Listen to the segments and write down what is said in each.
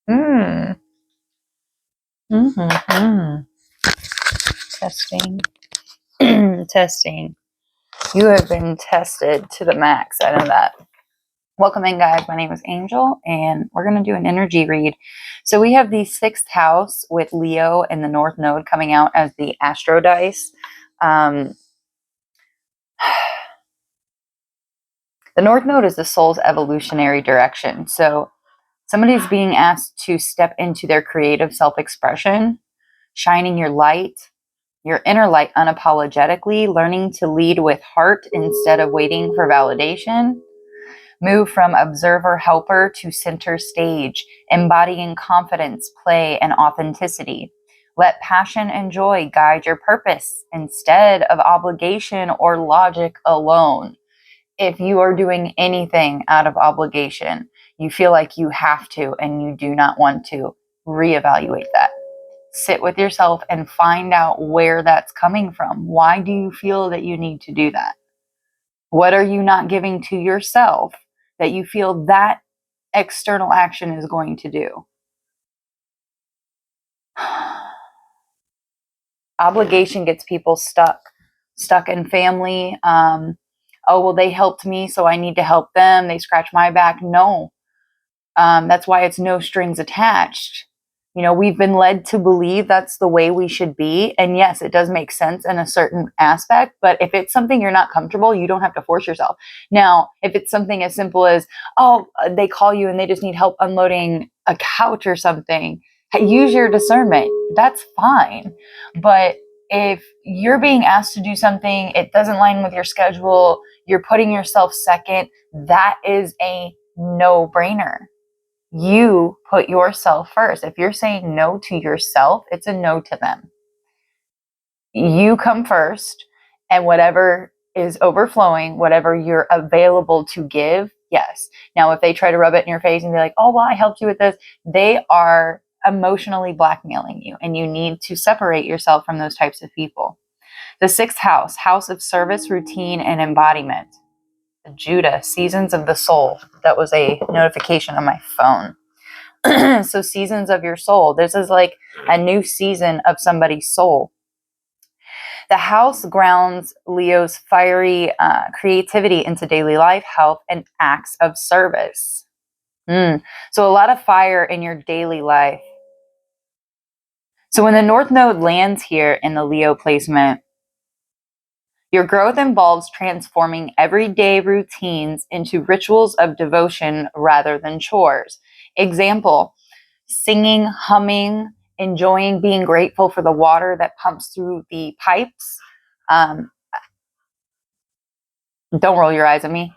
Mm. Mm-hmm. Testing. Testing. You have been tested to the max. I know that. Welcome in, guys. My name is Angel, and we're going to do an energy read. So we have the 6th house with Leo and the North Node coming out as the Astro Dice. The North Node is the soul's evolutionary direction. So somebody's being asked to step into their creative self-expression, shining your light, your inner light unapologetically, learning to lead with heart instead of waiting for validation. Move from observer helper to center stage, embodying confidence, play, and authenticity. Let passion and joy guide your purpose instead of obligation or logic alone. If you are doing anything out of obligation, you feel like you have to and you do not want to, reevaluate that. Sit with yourself and find out where that's coming from. Why do you feel that you need to do that? What are you not giving to yourself that you feel that external action is going to do? Obligation gets people stuck in family. Oh, well, they helped me, so I need to help them. They scratch my back. No, that's why it's no strings attached. You know, we've been led to believe that's the way we should be. And yes, it does make sense in a certain aspect. But if it's something you're not comfortable, you don't have to force yourself. Now, if it's something as simple as, oh, they call you and they just need help unloading a couch or something, use your discernment. That's fine. But if you're being asked to do something, it doesn't line with your schedule, you're putting yourself second, that is a no-brainer. You put yourself first. If you're saying no to yourself, it's a no to them. You come first, and whatever is overflowing, whatever you're available to give, yes. Now, if they try to rub it in your face and be like, oh, well, I helped you with this, they are emotionally blackmailing you, and you need to separate yourself from those types of people. The 6th house, house of service, routine, and embodiment. Judah, seasons of the soul. That was a notification on my phone. So seasons of your soul. This is like a new season of somebody's soul. The house grounds Leo's fiery creativity into daily life, health, and acts of service. So a lot of fire in your daily life. So when the North Node lands here in the Leo placement, your growth involves transforming everyday routines into rituals of devotion rather than chores. Example, singing, humming, enjoying, being grateful for the water that pumps through the pipes. Don't roll your eyes at me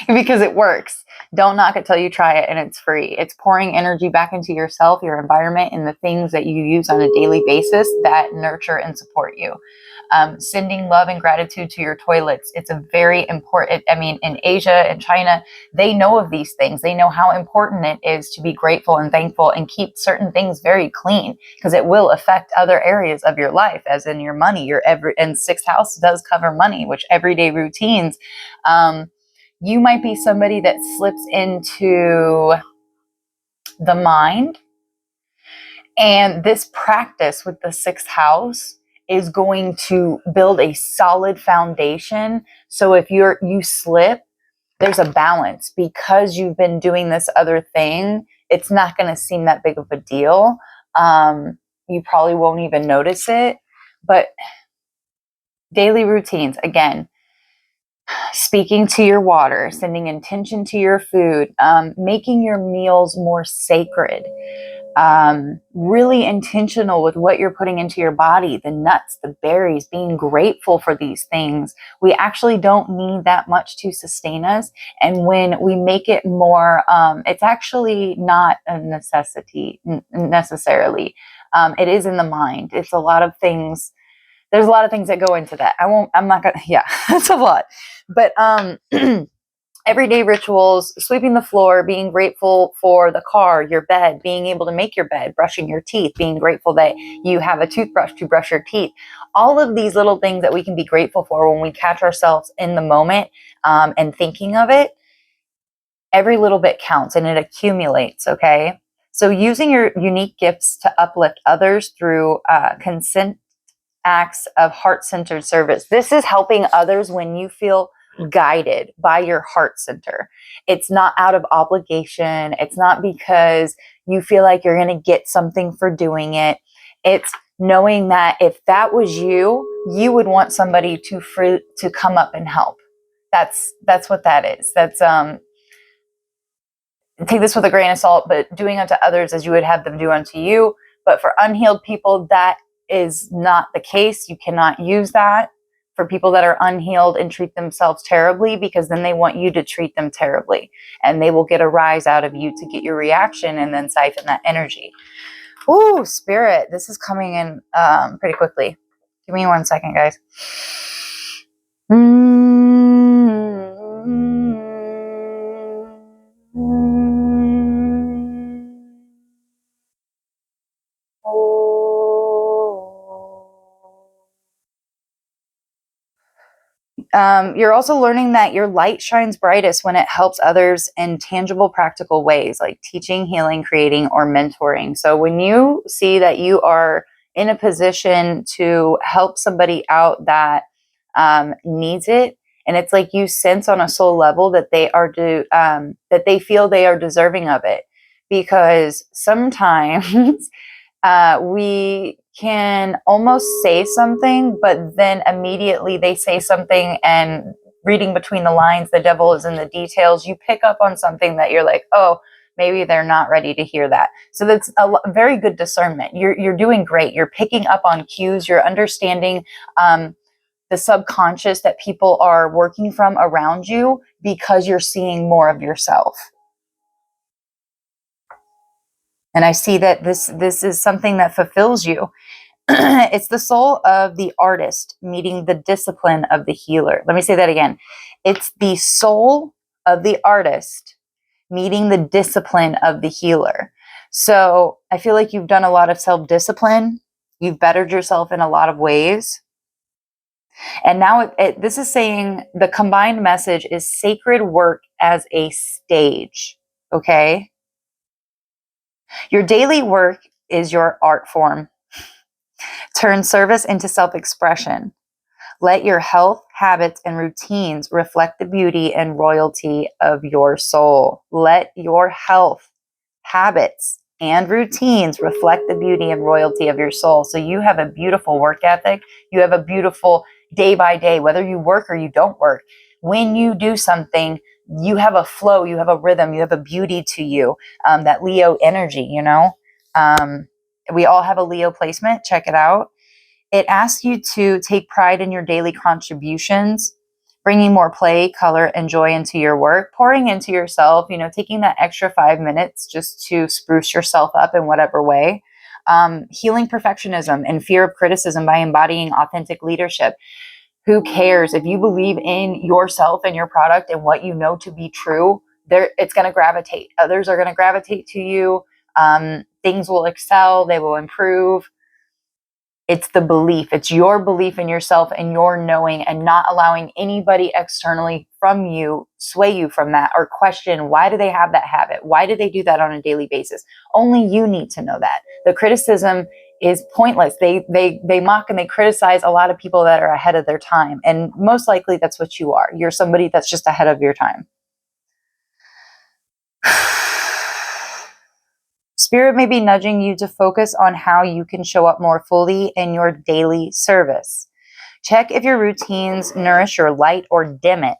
because it works. Don't knock it till you try it, and it's free. It's pouring energy back into yourself, your environment, and the things that you use on a daily basis that nurture and support you. Sending love and gratitude to your toilets. It's a very important, I mean, in Asia and China, they know of these things. They know how important it is to be grateful and thankful and keep certain things very clean, because it will affect other areas of your life, as in your money. And 6th house does cover money, which everyday routines. You might be somebody that slips into the mind, and this practice with the 6th house is going to build a solid foundation. So if you slip, there's a balance, because you've been doing this other thing. It's not going to seem that big of a deal. You probably won't even notice it. But daily routines, again, speaking to your water, sending intention to your food, making your meals more sacred. Really intentional with what you're putting into your body, the nuts, the berries, being grateful for these things. We actually don't need that much to sustain us. And when we make it more, it's actually not a necessity necessarily. It is in the mind. It's a lot of things. There's a lot of things that go into that. I'm not gonna, yeah, that's a lot. But, everyday rituals, sweeping the floor, being grateful for the car, your bed, being able to make your bed, brushing your teeth, being grateful that you have a toothbrush to brush your teeth. All of these little things that we can be grateful for when we catch ourselves in the moment, and thinking of it, every little bit counts and it accumulates, okay? So using your unique gifts to uplift others through consent acts of heart-centered service. This is helping others when you feel guided by your heart center. It's not out of obligation. It's not because you feel like you're going to get something for doing it. It's knowing that if that was you, you would want somebody to come up and help. That's what that is. That's take this with a grain of salt, but doing unto others as you would have them do unto you. But for unhealed people, that is not the case. You cannot use that for people that are unhealed and treat themselves terribly, because then they want you to treat them terribly, and they will get a rise out of you to get your reaction and then siphon that energy. Ooh, spirit, this is coming in pretty quickly. Give me 1 second, guys. You're also learning that your light shines brightest when it helps others in tangible, practical ways, like teaching, healing, creating, or mentoring. So when you see that you are in a position to help somebody out that needs it, and it's like you sense on a soul level that that they feel they are deserving of it, because sometimes we can almost say something, but then immediately they say something, and reading between the lines, the devil is in the details. You pick up on something that you're like, oh, maybe they're not ready to hear that. So that's very good discernment. You're doing great. You're picking up on cues. You're understanding the subconscious that people are working from around you, because you're seeing more of yourself. And I see that this is something that fulfills you. It's the soul of the artist meeting the discipline of the healer. Let me say that again. It's the soul of the artist meeting the discipline of the healer. So I feel like you've done a lot of self-discipline. You've bettered yourself in a lot of ways. And now this is saying the combined message is sacred work as a stage. Okay? Your daily work is your art form. Turn service into self-expression. Let your health, habits, and routines reflect the beauty and royalty of your soul. Let your health, habits, and routines reflect the beauty and royalty of your soul. So you have a beautiful work ethic. You have a beautiful day by day, whether you work or you don't work. When you do something, you have a flow, you have a rhythm, you have a beauty to you, that Leo energy, you know. We all have a Leo placement. Check it out. It asks you to take pride in your daily contributions, bringing more play, color, and joy into your work, pouring into yourself, you know, taking that extra 5 minutes just to spruce yourself up in whatever way. Healing perfectionism and fear of criticism by embodying authentic leadership. Who cares? If you believe in yourself and your product and what you know to be true, it's going to gravitate. Others are going to gravitate to you. Things will excel. They will improve. It's the belief. It's your belief in yourself and your knowing, and not allowing anybody externally from you sway you from that, or question, why do they have that habit? Why do they do that on a daily basis? Only you need to know that. The criticism is pointless. They mock and they criticize a lot of people that are ahead of their time. And most likely that's what you are. You're somebody that's just ahead of your time. Spirit may be nudging you to focus on how you can show up more fully in your daily service. Check if your routines nourish your light or dim it.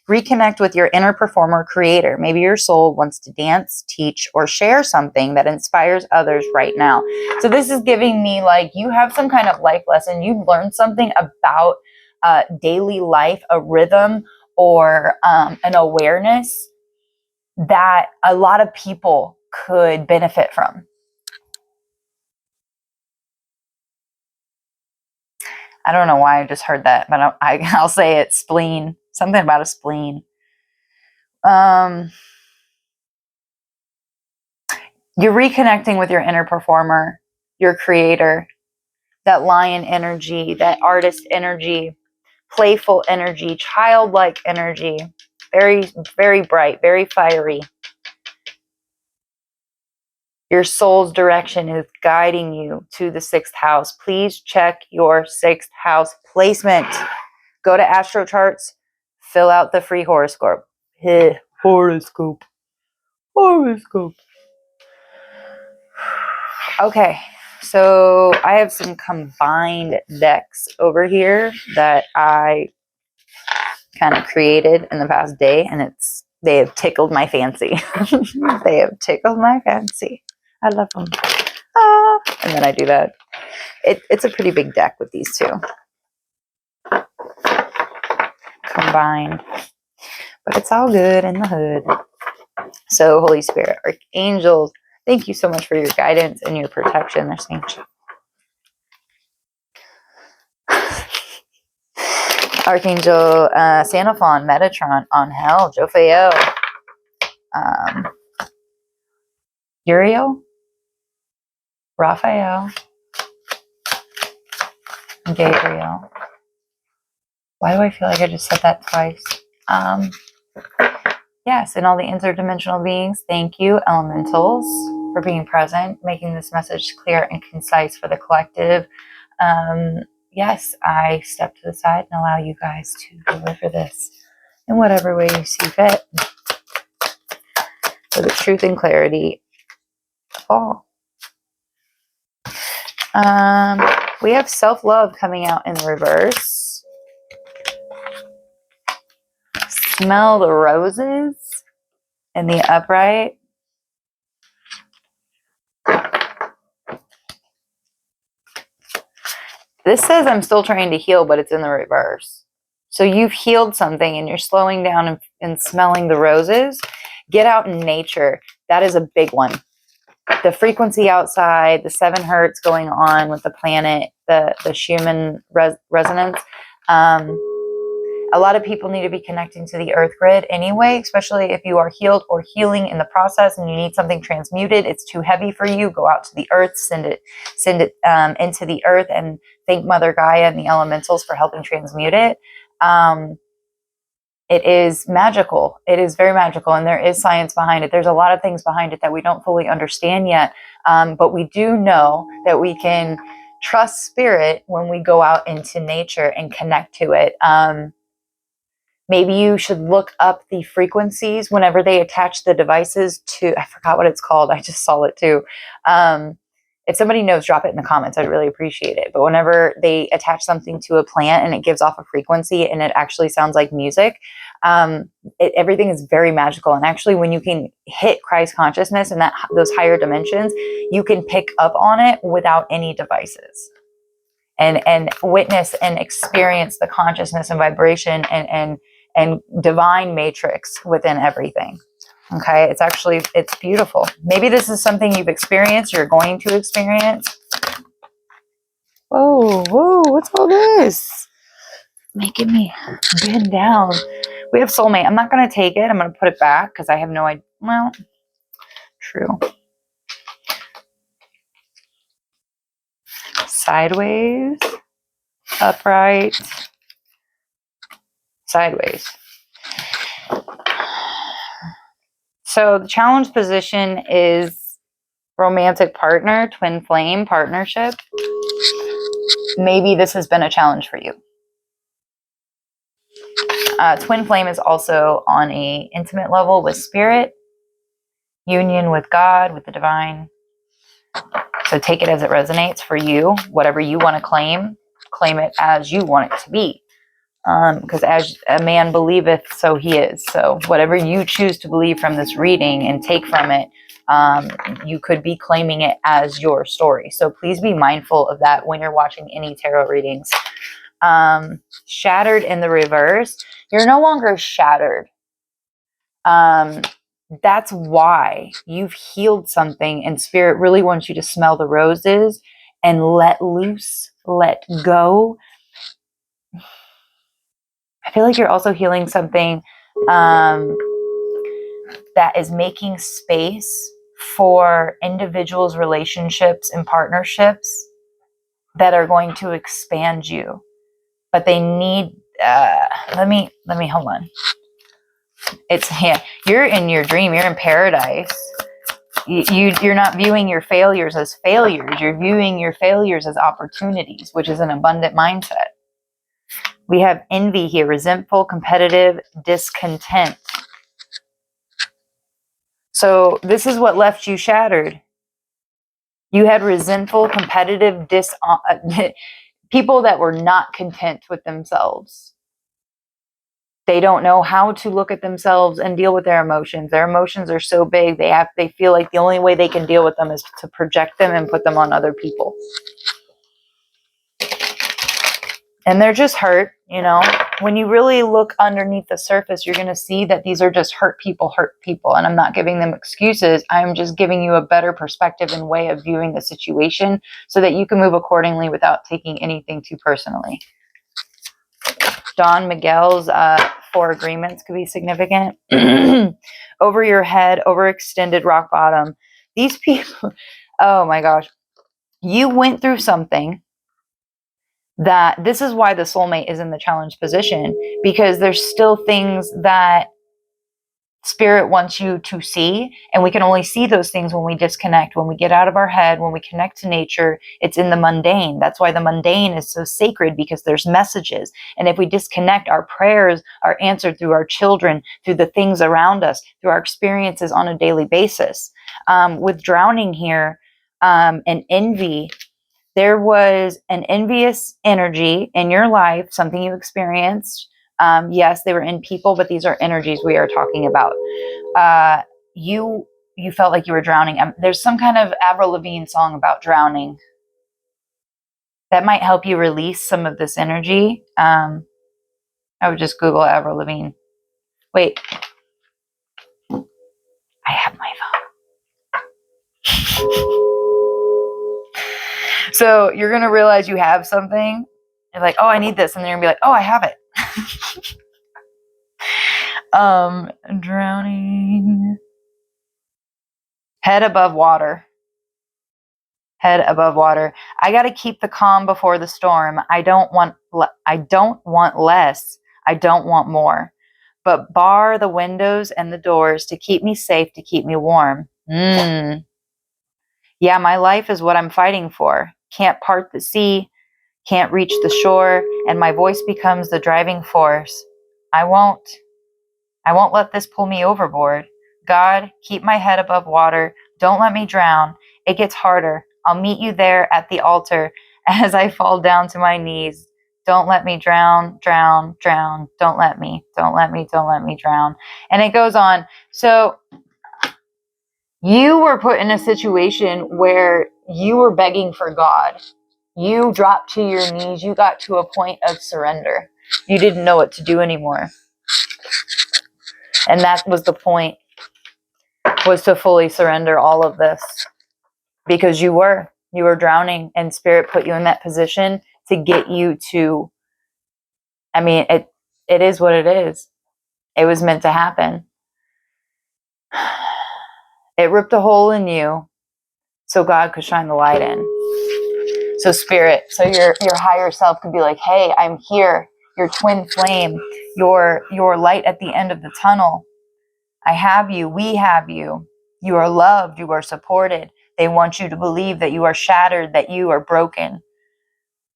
Reconnect with your inner performer creator. Maybe your soul wants to dance, teach, or share something that inspires others right now. So this is giving me like you have some kind of life lesson. You've learned something about daily life, a rhythm, or an awareness that a lot of people could benefit from. I don't know why I just heard that, but I'll say it. Spleen. Something about a spleen. You're reconnecting with your inner performer, your creator, that lion energy, that artist energy, playful energy, childlike energy, very, very bright, very fiery. Your soul's direction is guiding you to the 6th house. Please check your 6th house placement. Go to Astro Charts, fill out the free horoscope. Horoscope. Okay, so I have some combined decks over here that I kind of created in the past day, and they have tickled my fancy. They have tickled my fancy. I love them. Ah, and then I do that. It's a pretty big deck with these two combined, but it's all good in the hood. So Holy Spirit, Archangels, thank you so much for your guidance and your protection. They're saying Archangel Xenophon, Metatron, Angel, Jophiel, Uriel, Raphael, Gabriel. Why do I feel like I just said that twice? Yes, and all the interdimensional beings, thank you, elementals, for being present, making this message clear and concise for the collective. Yes, I step to the side and allow you guys to deliver this in whatever way you see fit, for the truth and clarity of all. We have self-love coming out in reverse. Smell the roses in the upright. This says I'm still trying to heal, but it's in the reverse. So you've healed something and you're slowing down and smelling the roses. Get out in nature. That is a big one. The frequency outside, the 7 hertz going on with the planet, the Schumann resonance. A lot of people need to be connecting to the earth grid anyway, especially if you are healed or healing in the process and you need something transmuted. It's too heavy for you. Go out to the earth, send it into the earth, and thank Mother Gaia and the elementals for helping transmute it. It is magical. It is very magical, and there is science behind it. There's a lot of things behind it that we don't fully understand yet, but we do know that we can trust spirit when we go out into nature and connect to it. Maybe you should look up the frequencies whenever they attach the devices to, I forgot what it's called. I just saw it too. If somebody knows, drop it in the comments. I'd really appreciate it. But whenever they attach something to a plant and it gives off a frequency and it actually sounds like music, everything is very magical. And actually, when you can hit Christ consciousness and those higher dimensions, you can pick up on it without any devices. And witness and experience the consciousness and vibration and divine matrix within everything. Okay, it's beautiful. Maybe this is something you've experienced, you're going to experience. Whoa, what's all this? Making me bend down. We have soulmate. I'm not going to take it. I'm going to put it back because I have no idea. Well, true. Sideways, upright, sideways. So the challenge position is romantic partner, twin flame partnership. Maybe this has been a challenge for you. Twin flame is also on an intimate level with spirit, union with God, with the divine. So take it as it resonates for you. Whatever you want to claim it as you want it to be. Because as a man believeth, so he is. So whatever you choose to believe from this reading and take from it, you could be claiming it as your story. So please be mindful of that when you're watching any tarot readings. Shattered in the reverse. You're no longer shattered. That's why you've healed something, and spirit really wants you to smell the roses and let loose, let go. I feel like you're also healing something that is making space for individuals, relationships, and partnerships that are going to expand you. But they need, let me hold on. You're in your dream, you're in paradise. You're not viewing your failures as failures. You're viewing your failures as opportunities, which is an abundant mindset. We have envy here, resentful, competitive, discontent. So this is what left you shattered. You had resentful, competitive, people that were not content with themselves. They don't know how to look at themselves and deal with their emotions. Their emotions are so big, they feel like the only way they can deal with them is to project them and put them on other people. And they're just hurt, you know. When you really look underneath the surface, you're going to see that these are just hurt people. And I'm not giving them excuses. I'm just giving you a better perspective and way of viewing the situation so that you can move accordingly without taking anything too personally. Don Miguel's 4 agreements could be significant. Over your head, overextended, rock bottom. These people, oh my gosh. You went through something that this is why the soulmate is in the challenge position, because there's still things that spirit wants you to see, and we can only see those things when we disconnect, when we get out of our head, when we connect to nature. It's in the mundane. That's why the mundane is so sacred, because there's messages. And if we disconnect, our prayers are answered through our children, through the things around us, through our experiences on a daily basis. With drowning here, and envy, there was an envious energy in your life, something you experienced. Yes, they were in people, but these are energies we are talking about. You felt like you were drowning. There's some kind of Avril Lavigne song about drowning that might help you release some of this energy. I would just Google Avril Lavigne. Wait, I have my phone. So you're going to realize you have something. You're like, oh, I need this. And then you're going to be like, oh, I have it. Drowning. Head above water. Head above water. I got to keep the calm before the storm. I don't want less. I don't want more. But bar the windows and the doors to keep me safe, to keep me warm. Yeah, my life is what I'm fighting for. Can't part the sea, can't reach the shore, and my voice becomes the driving force. I won't let this pull me overboard. God, keep my head above water. Don't let me drown. It gets harder. I'll meet you there at the altar as I fall down to my knees. Don't let me drown, drown, drown. Don't let me drown. And it goes on. So you were put in a situation where you were begging for God. You dropped to your knees. You got to a point of surrender. You didn't know what to do anymore. And that was the point, was to fully surrender all of this. Because you were drowning, and Spirit put you in that position to get you to, I mean, it is what it is. It was meant to happen. It ripped a hole in you so God could shine the light in. So Spirit, so your higher self could be like, hey, I'm here. Your twin flame, your light at the end of the tunnel. I have you. We have you. You are loved. You are supported. They want you to believe that you are shattered, that you are broken,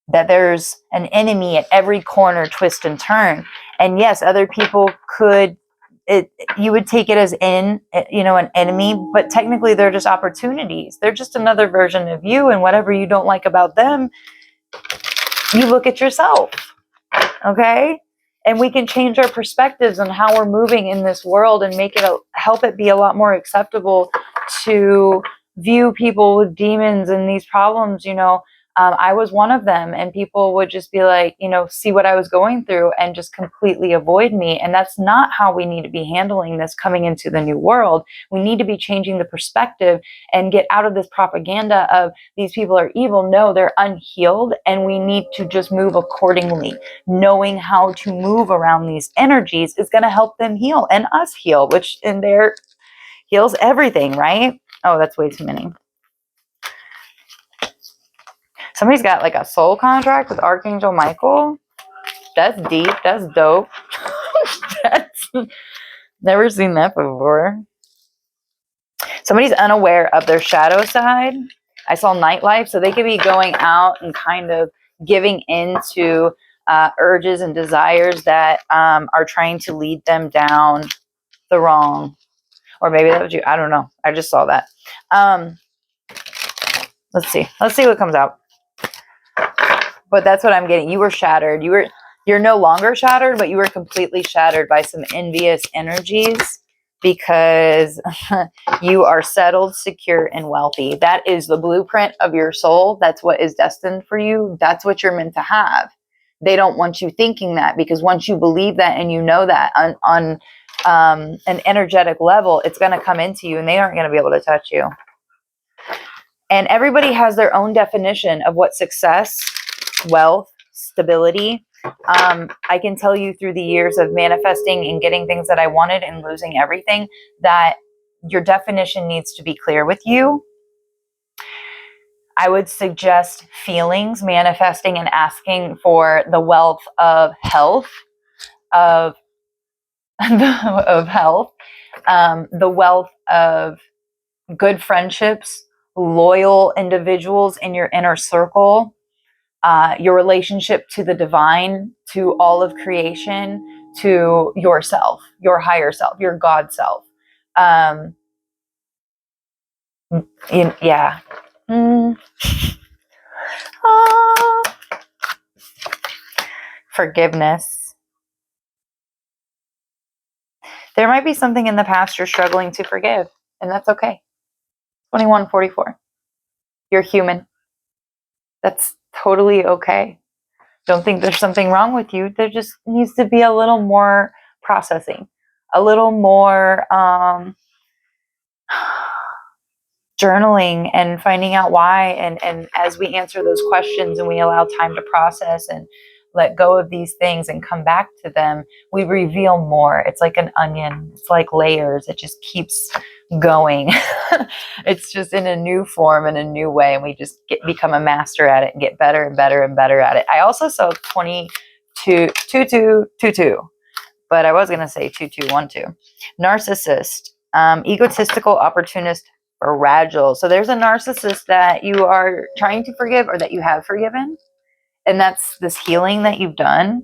that there's an enemy at every corner, twist, and turn. And yes, other people you would take it as an enemy, but technically they're just opportunities. They're just another version of you, and whatever you don't like about them, you look at yourself. Okay? And we can change our perspectives on how we're moving in this world and help it be a lot more acceptable to view people with demons and these problems. I was one of them, and people would just be like, see what I was going through and just completely avoid me. And that's not how we need to be handling this coming into the new world. We need to be changing the perspective and get out of this propaganda of these people are evil. No, they're unhealed, and we need to just move accordingly. Knowing how to move around these energies is going to help them heal and us heal, which in there heals everything, right? Oh, that's way too many. Somebody's got like a soul contract with Archangel Michael. That's deep. That's dope. That's never seen that before. Somebody's unaware of their shadow side. I saw nightlife, so they could be going out and kind of giving into urges and desires that are trying to lead them down the wrong, or maybe that was you. I don't know. I just saw that. Let's see what comes out. But that's what I'm getting. You were shattered. You're no longer shattered, but you were completely shattered by some envious energies because you are settled, secure, and wealthy. That is the blueprint of your soul. That's what is destined for you. That's what you're meant to have. They don't want you thinking that, because once you believe that and you know that on an energetic level, it's going to come into you and they aren't going to be able to touch you. And everybody has their own definition of what success, wealth, stability. I can tell you through the years of manifesting and getting things that I wanted and losing everything, that your definition needs to be clear with you. I would suggest feelings, manifesting and asking for the wealth of health, of health, the wealth of good friendships, loyal individuals in your inner circle, your relationship to the divine, to all of creation, to yourself, your higher self, your God self. Yeah. Forgiveness. There might be something in the past you're struggling to forgive, and that's okay. 2144. You're human. That's totally okay. Don't think there's something wrong with you. There just needs to be a little more processing, a little more journaling and finding out why. And as we answer those questions and we allow time to process and let go of these things and come back to them, we reveal more. It's like an onion. It's like layers. It just keeps going. It's just in a new form, in a new way, and we just become a master at it and get better and better and better at it. I also saw 2222, but I was going to say 2212. Narcissist, egotistical, opportunist, fragile. So there's a narcissist that you are trying to forgive or that you have forgiven, and that's this healing that you've done.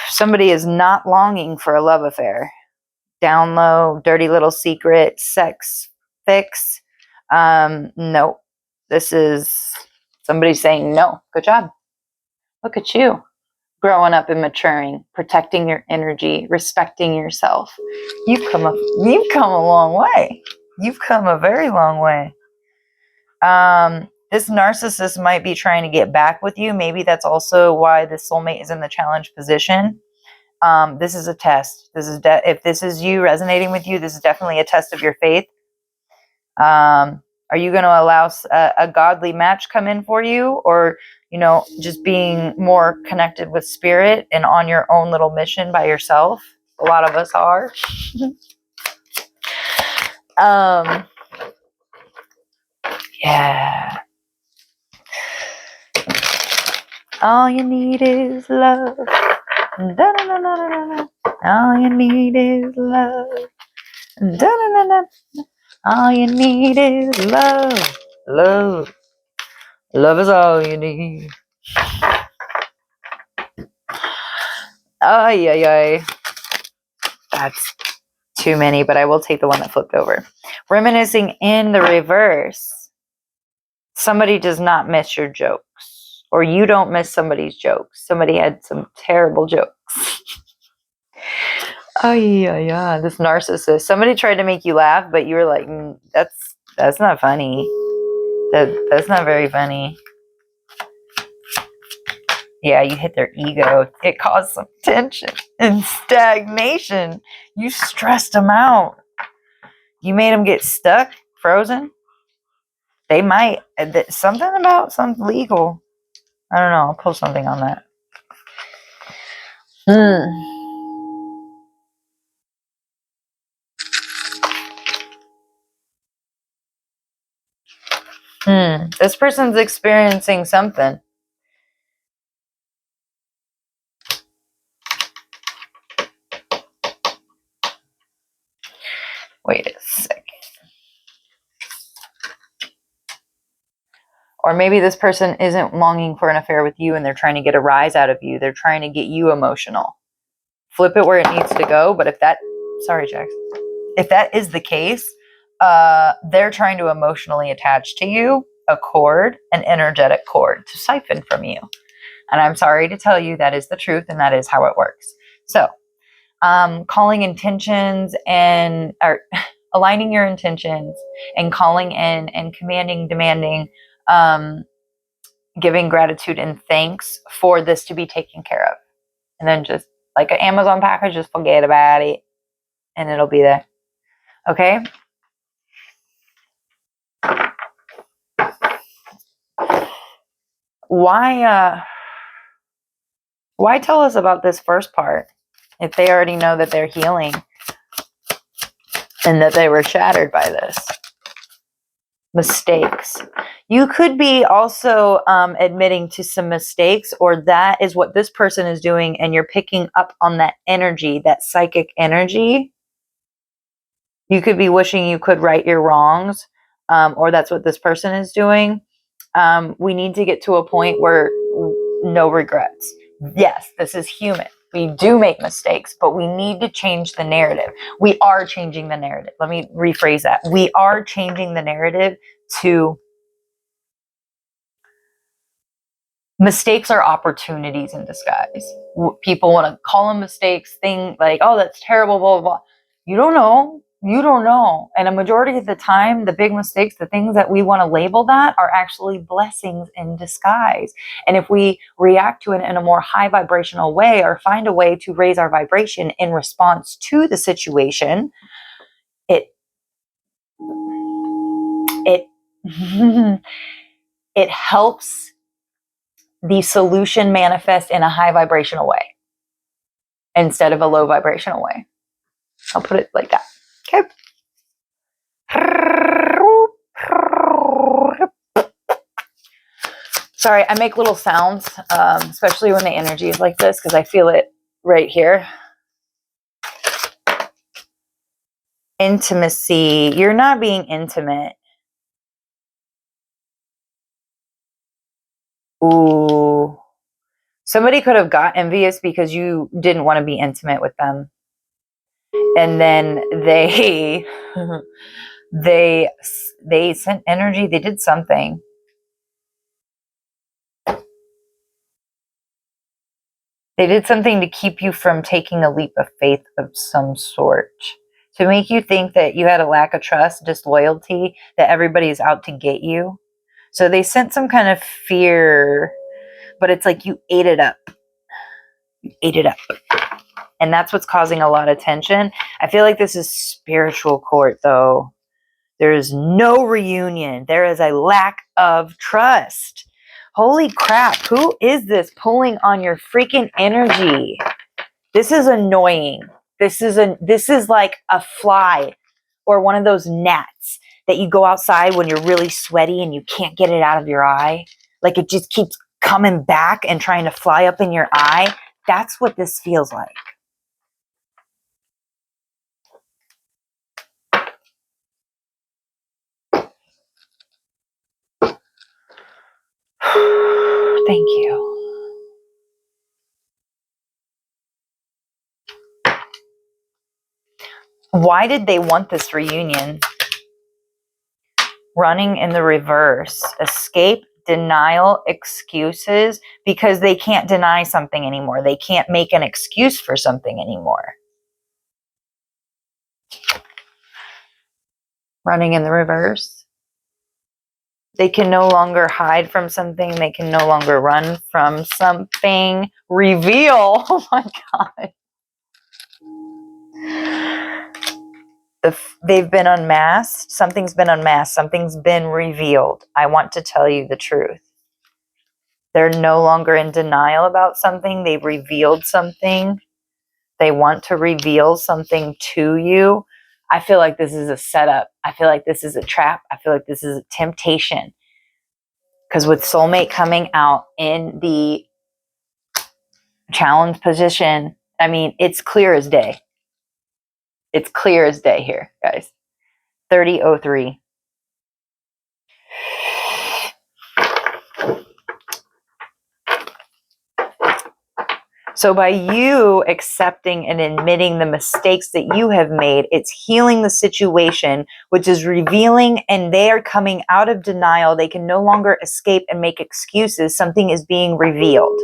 Somebody is not longing for a love affair. Down low, dirty little secret, sex fix. No. This is somebody saying no. Good job. Look at you. Growing up and maturing, protecting your energy, respecting yourself. You've come a long way. You've come a very long way. This narcissist might be trying to get back with you. Maybe that's also why the soulmate is in the challenge position. This is a test. If this is you resonating with you, this is definitely a test of your faith. Are you going to allow a godly match come in for you, or just being more connected with spirit and on your own little mission by yourself? A lot of us are. Yeah. All you need is love. Da-na-na-na-na-na. All you need is love. Da-na-na-na. All you need is love. Love. Love is all you need. Ay, ay, ay. That's too many, but I will take the one that flipped over. Reminiscing in the reverse. Somebody does not miss your jokes, or you don't miss somebody's jokes. Somebody had some terrible jokes. Oh yeah, this narcissist. Somebody tried to make you laugh, but you were like, that's not funny. That's not very funny. Yeah, you hit their ego. It caused some tension and stagnation. You stressed them out. You made them get stuck, frozen. They might. Something about some legal. I don't know. I'll post something on that. This person's experiencing something. Wait a second. Or maybe this person isn't longing for an affair with you and they're trying to get a rise out of you. They're trying to get you emotional. Flip it where it needs to go. But if that, sorry, Jax, if that is the case, they're trying to emotionally attach to you a cord, an energetic cord to siphon from you. And I'm sorry to tell you that is the truth and that is how it works. So, calling intentions and or aligning your intentions and calling in and commanding, demanding, giving gratitude and thanks for this to be taken care of. And then just like an Amazon package, just forget about it and it'll be there. Okay? Why tell us about this first part if they already know that they're healing and that they were shattered by this? Mistakes. You could be also admitting to some mistakes, or that is what this person is doing, and you're picking up on that energy, that psychic energy. You could be wishing you could right your wrongs, or that's what this person is doing. We need to get to a point where no regrets. Yes, this is human. We do make mistakes, but we need to change the narrative. We are changing the narrative. Let me rephrase that. We are changing the narrative to mistakes are opportunities in disguise. People want to call them mistakes, think like, oh, that's terrible, blah, blah, blah. You don't know. You don't know. And a majority of the time, the big mistakes, the things that we want to label that are actually blessings in disguise. And if we react to it in a more high vibrational way or find a way to raise our vibration in response to the situation, it it helps the solution manifest in a high vibrational way instead of a low vibrational way. I'll put it like that. Okay. Sorry, I make little sounds, especially when the energy is like this, because I feel it right here. Intimacy. You're not being intimate. Ooh. Somebody could have got envious because you didn't want to be intimate with them. And then they sent energy, they did something. They did something to keep you from taking a leap of faith of some sort, to make you think that you had a lack of trust, disloyalty, that everybody is out to get you. So they sent some kind of fear, but it's like you ate it up. You ate it up. And that's what's causing a lot of tension. I feel like this is spiritual court, though. There is no reunion. There is a lack of trust. Holy crap, who is this pulling on your freaking energy? This is annoying. This is like a fly or one of those gnats that you go outside when you're really sweaty and you can't get it out of your eye. Like it just keeps coming back and trying to fly up in your eye. That's what this feels like. Thank you. Why did they want this reunion? Running in the reverse. Escape, denial, excuses, because they can't deny something anymore. They can't make an excuse for something anymore. Running in the reverse. They can no longer hide from something. They can no longer run from something. Reveal. Oh my God. They've been unmasked. Something's been unmasked. Something's been revealed. I want to tell you the truth. They're no longer in denial about something. They've revealed something. They want to reveal something to you. I feel like this is a setup. I feel like this is a trap. I feel like this is a temptation. Because with soulmate coming out in the challenge position, I mean, it's clear as day. It's clear as day here, guys. 3003. So by you accepting and admitting the mistakes that you have made, it's healing the situation, which is revealing, and they are coming out of denial. They can no longer escape and make excuses. Something is being revealed.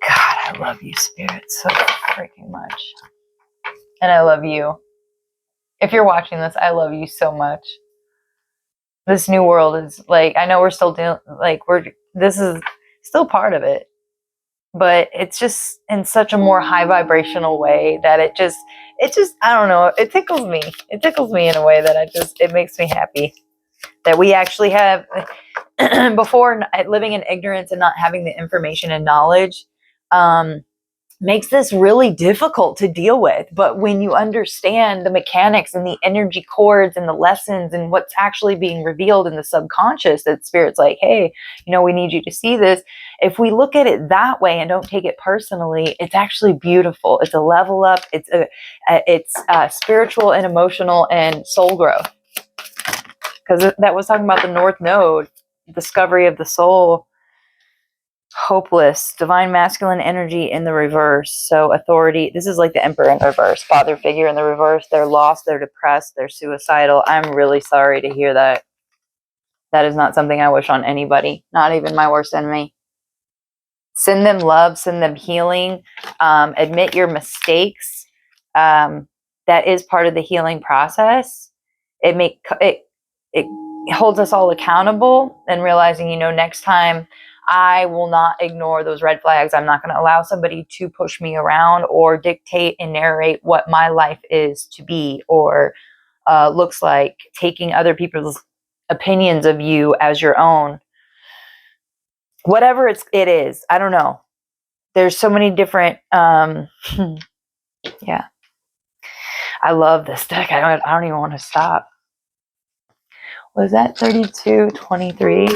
God, I love you, Spirit, so freaking much. And I love you. If you're watching this, I love you so much. This new world is like, I know we're still doing, like, this is still part of it, but it's just in such a more high vibrational way that it just, I don't know, it tickles me. It tickles me in a way that it makes me happy that we actually have, before living in ignorance and not having the information and knowledge, makes this really difficult to deal with. But when you understand the mechanics and the energy cords and the lessons and what's actually being revealed in the subconscious, that Spirit's like, hey, we need you to see this. If we look at it that way and don't take it personally, it's actually beautiful. It's a level up. It's spiritual and emotional and soul growth. Because that was talking about the North Node, discovery of the soul. Hopeless, divine masculine energy in the reverse. So authority, this is like the Emperor in reverse, father figure in the reverse. They're lost, they're depressed, they're suicidal. I'm really sorry to hear that. That is not something I wish on anybody, not even my worst enemy. Send them love, send them healing, admit your mistakes. That is part of the healing process. It holds us all accountable, and realizing, next time I will not ignore those red flags. I'm not going to allow somebody to push me around or dictate and narrate what my life is to be or looks like, taking other people's opinions of you as your own. Whatever it is, I don't know. There's so many different, yeah. I love this deck. I don't even want to stop. Was that 3223?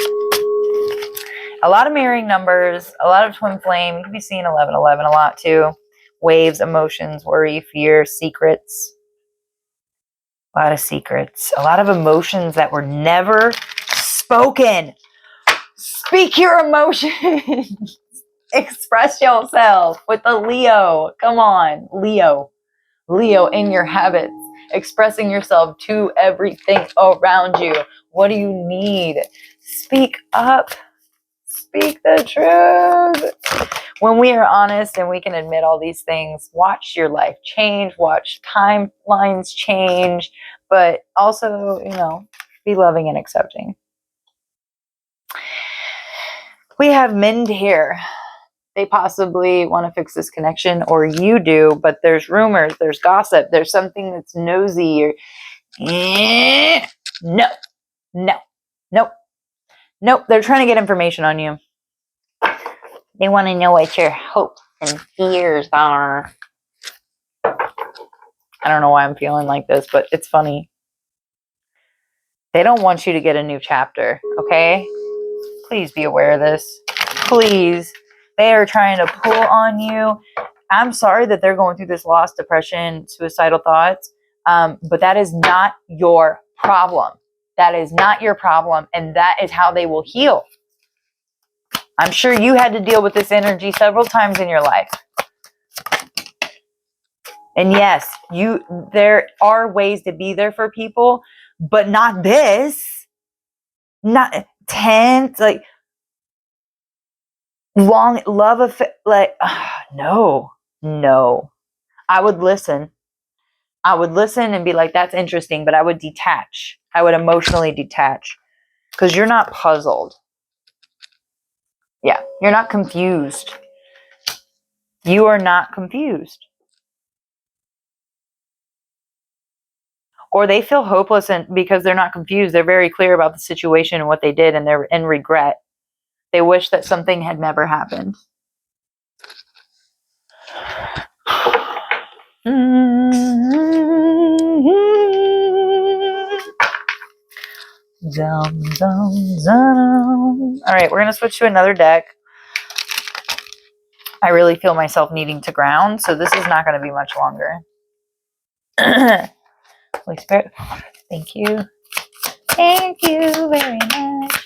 A lot of mirroring numbers, a lot of twin flame. You could be seeing 1111 a lot too. Waves, emotions, worry, fear, secrets. A lot of secrets. A lot of emotions that were never spoken. Speak your emotions. Express yourself with the Leo. Come on, Leo. Leo in your habits. Expressing yourself to everything around you. What do you need? Speak up. Speak the truth. When we are honest and we can admit all these things, watch your life change, watch timelines change, but also, be loving and accepting. We have Mind here. They possibly want to fix this connection, or you do, but there's rumors, there's gossip, there's something that's nosy, or nope. They're trying to get information on you. They want to know what your hopes and fears are. I don't know why I'm feeling like this, but it's funny. They don't want you to get a new chapter, okay? Please be aware of this. Please. They are trying to pull on you. I'm sorry that they're going through this loss, depression, suicidal thoughts, but that is not your problem. That is not your problem, and that is how they will heal. I'm sure you had to deal with this energy several times in your life. And yes, there are ways to be there for people, but not this. Not tense, like long love affair, like no. I would listen and be like, that's interesting, but I would detach. I would emotionally detach, because you're not puzzled. Yeah, you're not confused. You are not confused. Or they feel hopeless, and because they're not confused, they're very clear about the situation and what they did, and they're in regret. They wish that something had never happened. Down, down, down. All right, we're going to switch to another deck. I really feel myself needing to ground, so this is not going to be much longer. Holy Spirit, thank you. Thank you very much.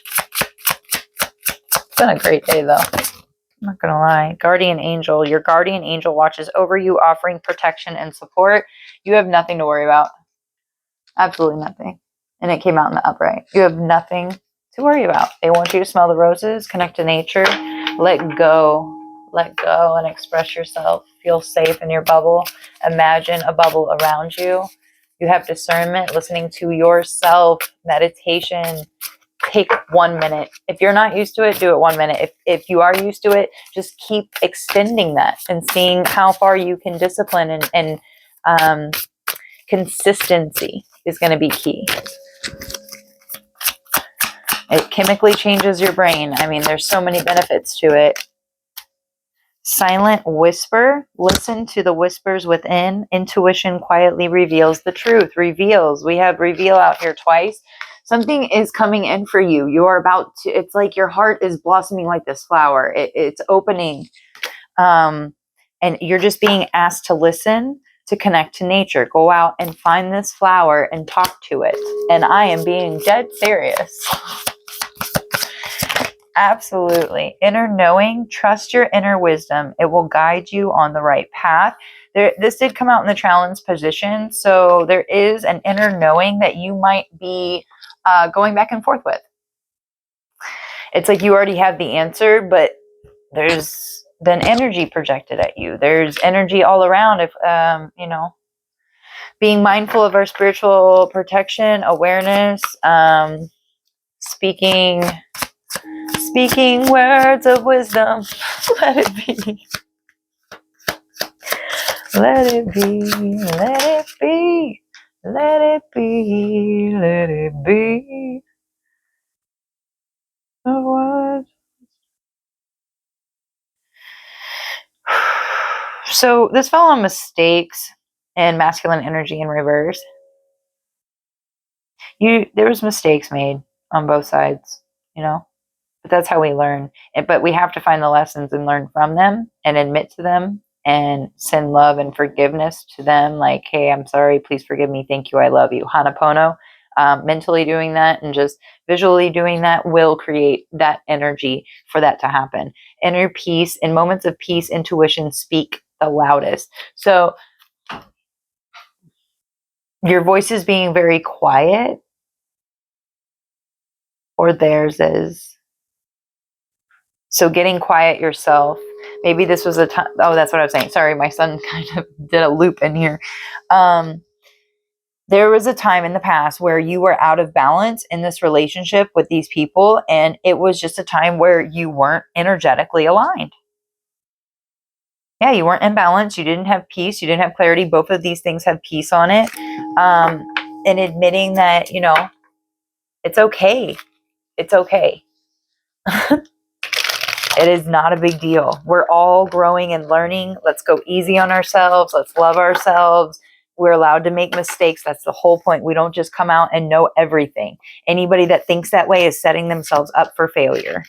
It's been a great day, though. I'm not going to lie. Guardian angel. Your guardian angel watches over you, offering protection and support. You have nothing to worry about. Absolutely nothing. And it came out in the upright. You have nothing to worry about. They want you to smell the roses, connect to nature, let go. Let go and express yourself. Feel safe in your bubble. Imagine a bubble around you. You have discernment, listening to yourself, meditation. Take 1 minute. If you're not used to it, do it 1 minute. If you are used to it, just keep extending that and seeing how far you can discipline and consistency is going to be key. It chemically changes your brain. I mean, there's so many benefits to it. Silent whisper. Listen to the whispers within. Intuition quietly reveals the truth. Reveals. We have reveal out here twice. Something is coming in for you. You are about to, it's like your heart is blossoming like this flower. It's opening. And you're just being asked to listen, to connect to nature. Go out and find this flower and talk to it. And I am being dead serious. Absolutely. Inner knowing, trust your inner wisdom. It will guide you on the right path. This did come out in the challenge position. So there is an inner knowing that you might be going back and forth with. It's like you already have the answer, but there's been energy projected at you. There's energy all around. If, being mindful of our spiritual protection, awareness, speaking words of wisdom. Let it be. Let it be. Let it be. Let it be. Let it be. What? So this fell on mistakes and masculine energy in reverse. There was mistakes made on both sides, but that's how we learn. But we have to find the lessons and learn from them and admit to them and send love and forgiveness to them. Like, hey, I'm sorry. Please forgive me. Thank you. I love you. Hanapono. Mentally doing that and just visually doing that will create that energy for that to happen. Inner peace, in moments of peace, intuition speak the loudest. So your voice is being very quiet, or theirs is. So getting quiet yourself. Maybe this was a time. Oh, that's what I was saying. Sorry, my son kind of did a loop in here. There was a time in the past where you were out of balance in this relationship with these people, and it was just a time where you weren't energetically aligned. Yeah, you weren't in balance. You didn't have peace. You didn't have clarity. Both of these things have peace on it. And admitting that, it's okay. It's okay. It is not a big deal. We're all growing and learning. Let's go easy on ourselves. Let's love ourselves. We're allowed to make mistakes. That's the whole point. We don't just come out and know everything. Anybody that thinks that way is setting themselves up for failure.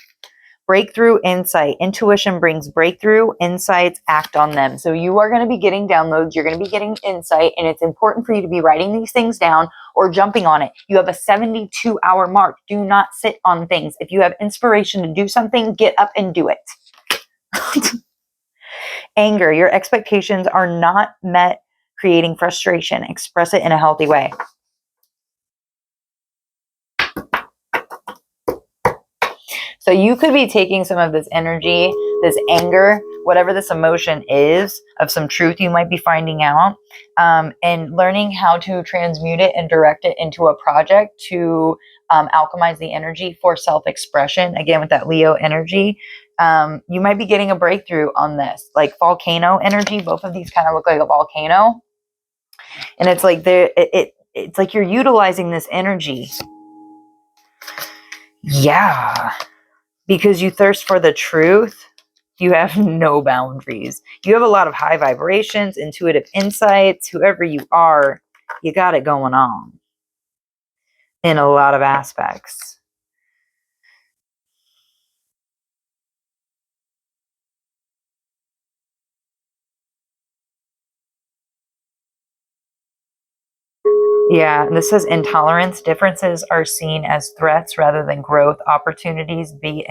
Breakthrough insight. Intuition brings breakthrough. Insights, act on them. So you are going to be getting downloads. You're going to be getting insight. And it's important for you to be writing these things down or jumping on it. You have a 72-hour mark. Do not sit on things. If you have inspiration to do something, get up and do it. Anger. Your expectations are not met, creating frustration. Express it in a healthy way. So you could be taking some of this energy, this anger, whatever this emotion is, of some truth you might be finding out, and learning how to transmute it and direct it into a project to alchemize the energy for self-expression. Again, with that Leo energy, you might be getting a breakthrough on this, like volcano energy. Both of these kind of look like a volcano, and it's like it's like you're utilizing this energy. Yeah. Because you thirst for the truth, you have no boundaries. You have a lot of high vibrations, intuitive insights. Whoever you are, you got it going on in a lot of aspects. Yeah, and this says intolerance. Differences are seen as threats rather than growth. Opportunities be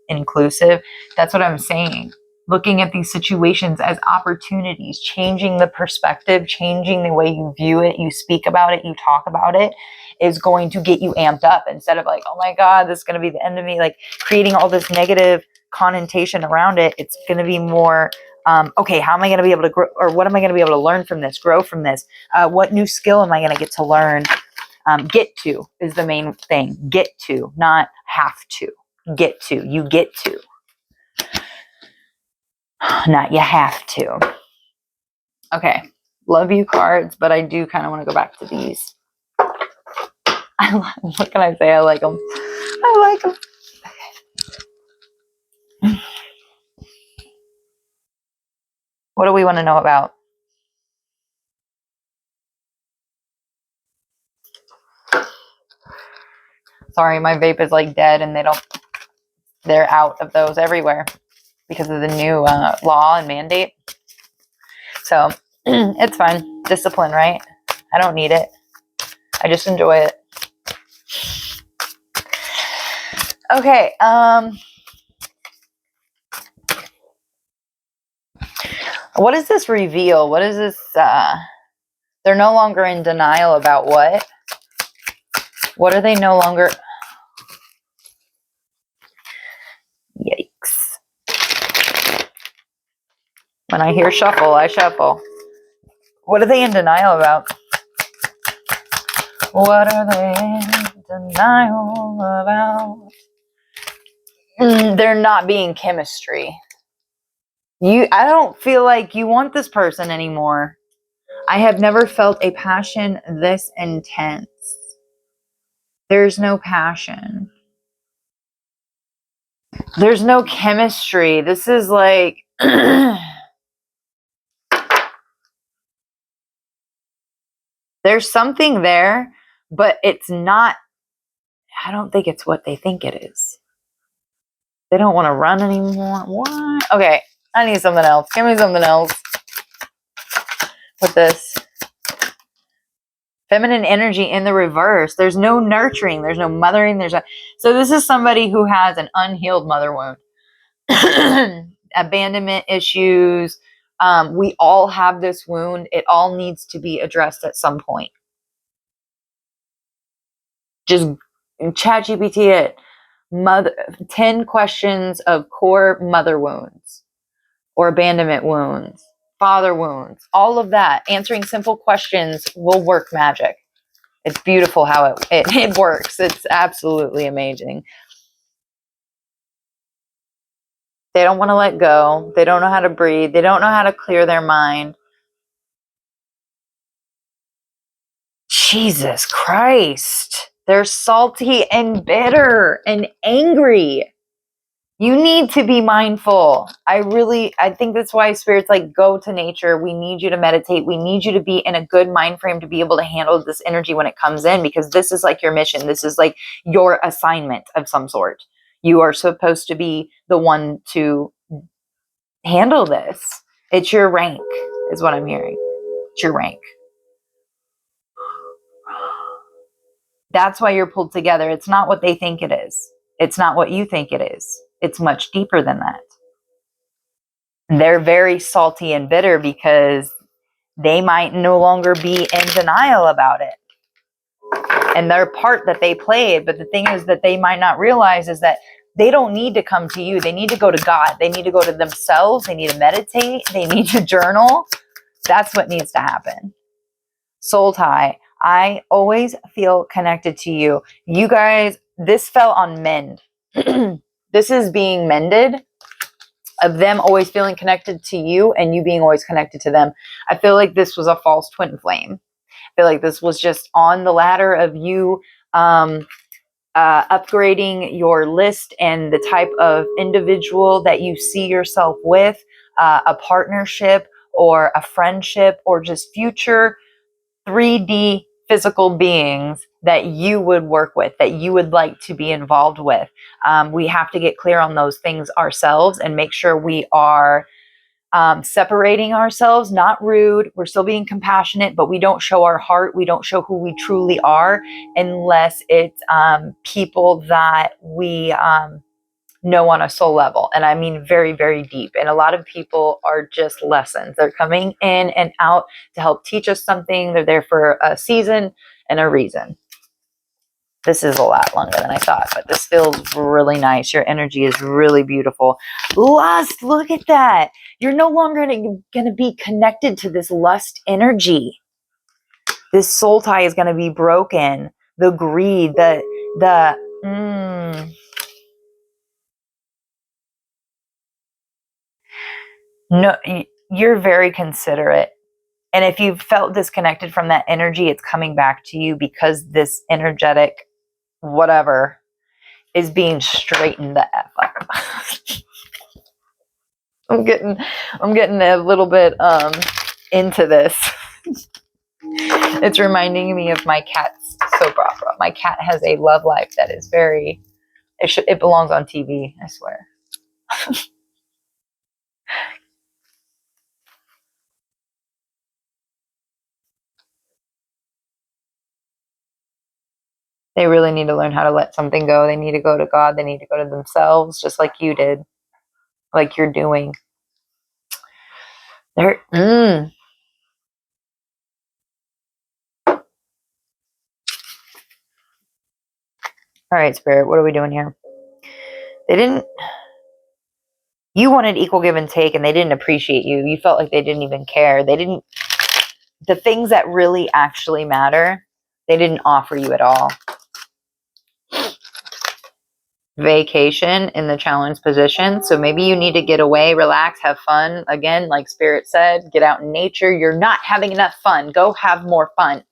inclusive. That's what I'm saying. Looking at these situations as opportunities, changing the perspective, changing the way you view it, you speak about it, you talk about it, is going to get you amped up instead of like, oh my God, this is going to be the end of me, like creating all this negative connotation around it. It's going to be more, okay, how am I going to be able to grow, or what am I going to be able to learn from this, grow from this? What new skill am I going to get to learn? Get to is the main thing. Get to, not have to. Get to. You get to. Not you have to. Okay. Love you cards, but I do kind of want to go back to these. What can I say? I like them. I like them. Okay. What do we want to know about? Sorry, my vape is like dead and they're out of those everywhere because of the new law and mandate. So it's fine. Discipline, right? I don't need it. I just enjoy it. Okay. What does this reveal? What is this? They're no longer in denial about what? What are they no longer? Yikes. When I hear shuffle, I shuffle. What are they in denial about? What are they in denial about? They're not being chemistry. I don't feel like you want this person anymore. I have never felt a passion this intense. There's no passion. There's no chemistry. This is like there's something there, but it's not. I don't think it's what they think it is. They don't want to run anymore. What? Okay, I need something else. Give me something else. With this. Feminine energy in the reverse. There's no nurturing. There's no mothering. So this is somebody who has an unhealed mother wound. Abandonment issues. We all have this wound. It all needs to be addressed at some point. Just ChatGPT it. 10 questions of core mother wounds or abandonment wounds, father wounds, all of that. Answering simple questions will work magic. It's beautiful how it works. It's absolutely amazing. They don't want to let go. They don't know how to breathe. They don't know how to clear their mind. Jesus Christ. They're salty and bitter and angry. You need to be mindful. I think that's why Spirit's like, go to nature. We need you to meditate. We need you to be in a good mind frame to be able to handle this energy when it comes in, because this is like your mission. This is like your assignment of some sort. You are supposed to be the one to handle this. It's your rank, is what I'm hearing. It's your rank. That's why you're pulled together. It's not what they think it is. It's not what you think it is. It's much deeper than that. They're very salty and bitter because they might no longer be in denial about it. And their part that they played, but the thing is that they might not realize is that they don't need to come to you. They need to go to God. They need to go to themselves. They need to meditate. They need to journal. That's what needs to happen. Soul tie. I always feel connected to you. You guys, this fell on mend. This is being mended, of them always feeling connected to you and you being always connected to them. I feel like this was a false twin flame. I feel like this was just on the ladder of you upgrading your list and the type of individual that you see yourself with, a partnership or a friendship or just future 3D physical beings that you would work with, that you would like to be involved with. We have to get clear on those things ourselves and make sure we are separating ourselves, not rude. We're still being compassionate, but we don't show our heart. We don't show who we truly are unless it's people that we know on a soul level. And I mean very, very deep. And a lot of people are just lessons. They're coming in and out to help teach us something. They're there for a season and a reason. This is a lot longer than I thought, but this feels really nice. Your energy is really beautiful. Lust, look at that. You're no longer going to be connected to this lust energy. This soul tie is going to be broken. The greed, no, you're very considerate. And if you felt disconnected from that energy, it's coming back to you because this energetic whatever is being straightened the F up. I'm getting a little bit into this. It's reminding me of my cat's soap opera. My cat has a love life that is very, it belongs on TV, I swear. They really need to learn how to let something go. They need to go to God. They need to go to themselves, just like you did, like you're doing. All right, Spirit, what are we doing here? You wanted equal give and take, and they didn't appreciate you. You felt like they didn't even care. The things that really actually matter, they didn't offer you at all. Vacation in the challenge position. So maybe you need to get away, relax, have fun. Again, like Spirit said, get out in nature. You're not having enough fun. Go have more fun.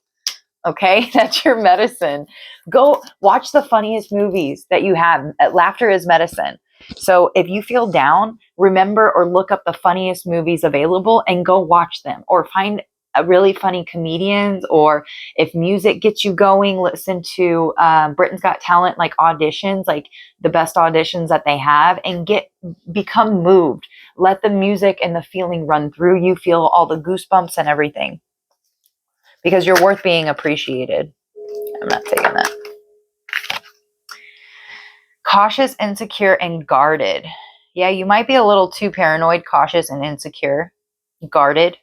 Okay, that's your medicine. Go watch the funniest movies that you have. Laughter is medicine. So if you feel down, remember or look up the funniest movies available and go watch them, or find a really funny comedians, or if music gets you going, listen to Britain's Got Talent, like auditions, like the best auditions that they have, and become moved. Let the music and the feeling run through you. Feel all the goosebumps and everything. Because you're worth being appreciated. I'm not taking that. Cautious, insecure, and guarded. Yeah, you might be a little too paranoid, cautious, and insecure. Guarded.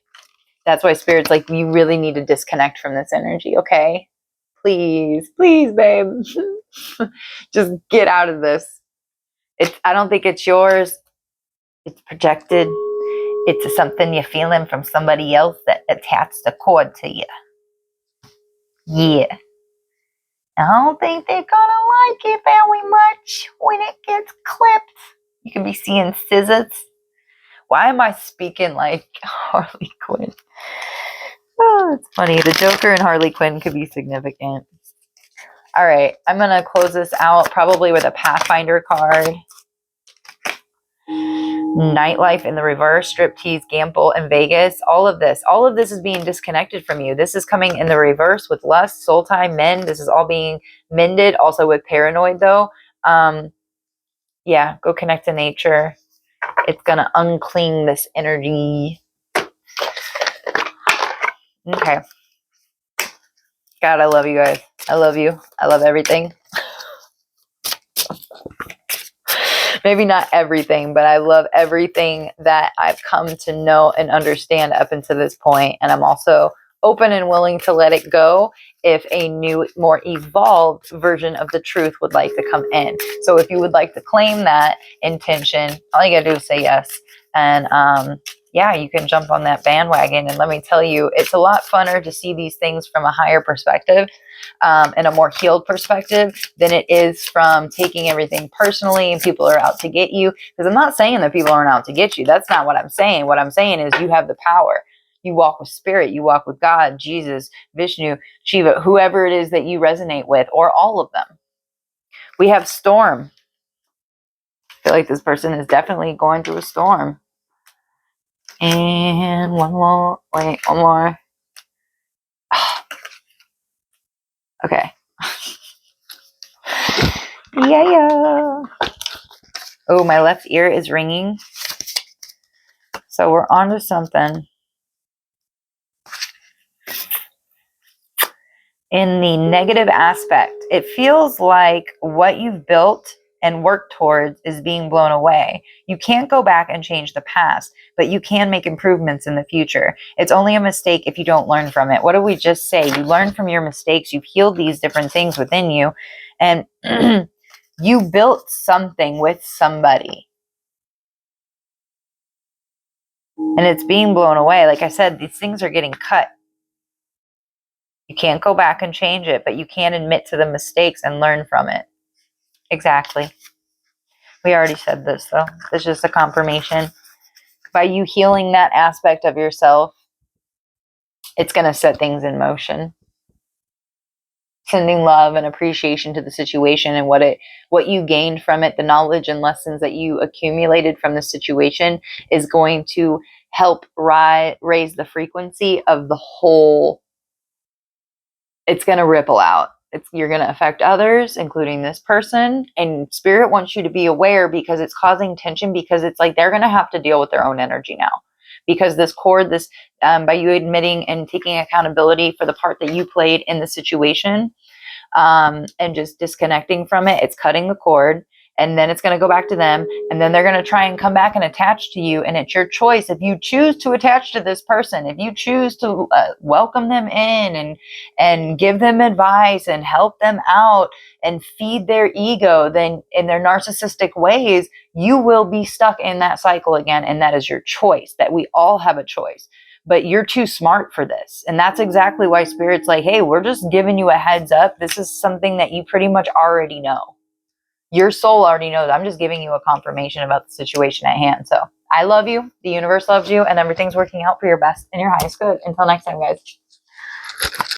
That's why Spirit's like, you really need to disconnect from this energy, okay? Please, please, babe. Just get out of this. I don't think it's yours. It's projected. It's something you're feeling from somebody else that attached a cord to you. Yeah. I don't think they're gonna like it very much when it gets clipped. You can be seeing scissors. Why am I speaking like Harley Quinn? Oh, it's funny. The Joker and Harley Quinn could be significant. All right, I'm gonna close this out probably with a Pathfinder card. Nightlife in the reverse, striptease, gamble, and Vegas. All of this is being disconnected from you. This is coming in the reverse with lust, soul tie, mend. This is all being mended. Also with paranoid though. Yeah, go connect to nature. It's gonna unclean this energy. Okay. God, I love you guys. I love you. I love everything. Maybe not everything, but I love everything that I've come to know and understand up until this point. And I'm also open and willing to let it go if a new, more evolved version of the truth would like to come in. So if you would like to claim that intention, all you gotta do is say yes. And yeah, you can jump on that bandwagon. And let me tell you, it's a lot funner to see these things from a higher perspective and a more healed perspective than it is from taking everything personally and people are out to get you. Because I'm not saying that people aren't out to get you. That's not what I'm saying. What I'm saying is you have the power. You walk with Spirit. You walk with God, Jesus, Vishnu, Shiva, whoever it is that you resonate with, or all of them. We have storm. I feel like this person is definitely going through a storm. And one more. Wait, one more. Okay. Yeah. Oh, my left ear is ringing. So we're on to something. In the negative aspect, it feels like what you've built and worked towards is being blown away. You can't go back and change the past, but you can make improvements in the future. It's only a mistake if you don't learn from it. What did we just say? You learn from your mistakes. You've healed these different things within you, and you built something with somebody, and it's being blown away. Like I said, these things are getting cut. You can't go back and change it, but you can admit to the mistakes and learn from it. Exactly. We already said this, though. It's just a confirmation. By you healing that aspect of yourself, it's going to set things in motion. Sending love and appreciation to the situation and what you gained from it, the knowledge and lessons that you accumulated from the situation is going to help raise the frequency of the whole. It's going to ripple out. You're going to affect others, including this person. And spirit wants you to be aware because it's causing tension, because it's like they're going to have to deal with their own energy now. Because this cord, by you admitting and taking accountability for the part that you played in the situation, and just disconnecting from it, it's cutting the cord. And then it's going to go back to them, and then they're going to try and come back and attach to you. And it's your choice. If you choose to attach to this person, if you choose to welcome them in and give them advice and help them out and feed their ego, then in their narcissistic ways, you will be stuck in that cycle again. And that is your choice. That we all have a choice. But you're too smart for this. And that's exactly why Spirit's like, hey, we're just giving you a heads up. This is something that you pretty much already know. Your soul already knows. I'm just giving you a confirmation about the situation at hand. So I love you. The universe loves you. And everything's working out for your best and your highest good. Until next time, guys.